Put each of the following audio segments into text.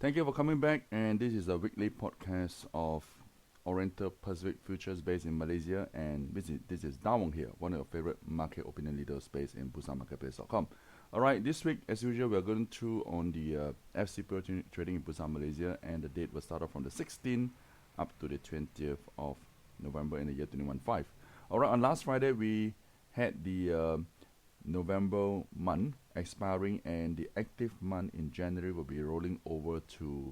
Thank you for coming back, and this is a weekly podcast of Oriental Pacific Futures based in Malaysia, and this is Dawang here, one of your favorite market opinion leaders based in busanmarketplace.com. Alright, this week, as usual, we are going through on the FCPO trading in Busan, Malaysia, and the date will start off from the 16th up to the 20th of November in the year 2015. Alright, on last Friday, we had the November month expiring, and the active month in January will be rolling over to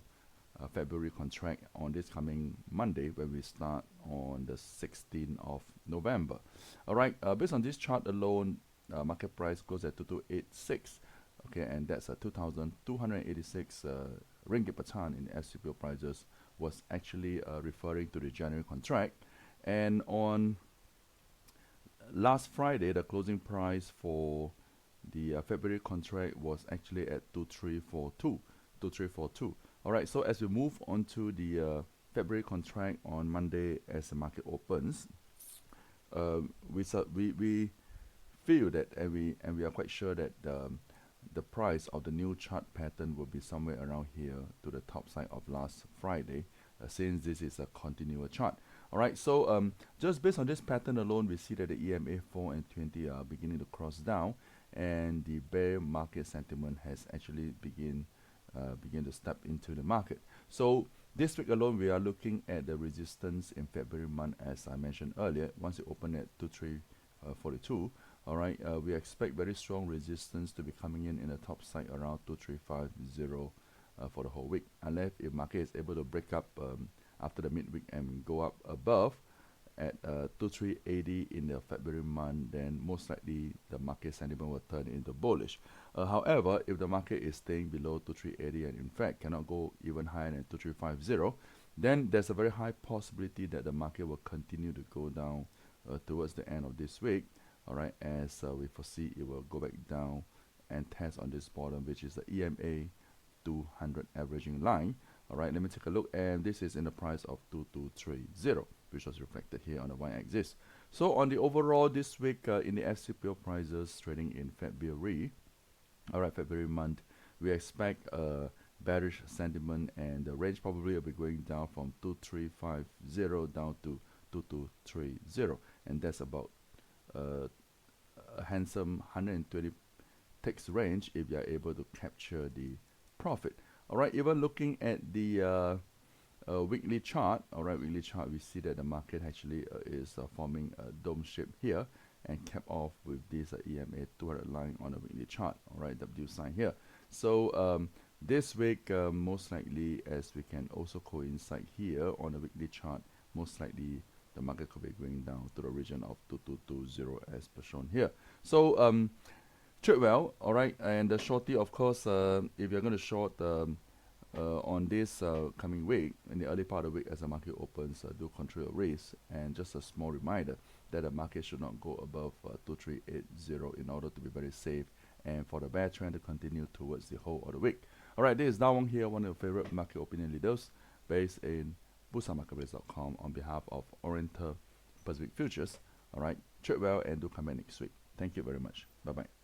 February contract on this coming Monday, when we start on the 16th of November. Alright, based on this chart alone, market price goes at 2286, okay, and that's a 2,286 ringgit per ton in SCPO prices, was actually referring to the January contract. And on last Friday, the closing price for the February contract was actually at 2342. Alright, so as we move on to the February contract on Monday, as the market opens, we feel that, and we are quite sure that the price of the new chart pattern will be somewhere around here to the top side of last Friday, since this is a continuous chart. Alright, so just based on this pattern alone, we see that the EMA 4 and 20 are beginning to cross down, and the bear market sentiment has actually begin to step into the market. So this week alone, we are looking at the resistance in February month, as I mentioned earlier. Once it opened at 2342, alright, we expect very strong resistance to be coming in the top side around 2350 for the whole week, unless if market is able to break up after the midweek and go up above at 2380 in the February month, then most likely the market sentiment will turn into bullish. However, if the market is staying below 2380 and in fact cannot go even higher than 2350, then there's a very high possibility that the market will continue to go down towards the end of this week. Alright, as we foresee it will go back down and test on this bottom, which is the EMA 200 averaging line. Alright, let me take a look, and this is in the price of 2230, which was reflected here on the y-axis. So on the overall this week in the SCPO prices trading in February, alright, February month, we expect bearish sentiment, and the range probably will be going down from 2350 down to 2230, and that's about a handsome 120 ticks range if you are able to capture the profit. Alright, even looking at the weekly chart, we see that the market actually is forming a dome shape here, and cap off with this EMA 200 line on the weekly chart. Alright, W sign here. So this week, most likely, as we can also coincide here on the weekly chart, most likely the market could be going down to the region of 2220 as per shown here. So trade well, alright, and the shorty, of course, if you're going to short on this coming week, in the early part of the week as the market opens, do control your risk, and just a small reminder that the market should not go above 2380 in order to be very safe, and for the bear trend to continue towards the whole of the week. Alright, this is Dawang here, one of your favorite market opinion leaders based in busanmarketplace.com on behalf of Oriental Pacific Futures. Alright, trade well and do come back next week. Thank you very much. Bye bye.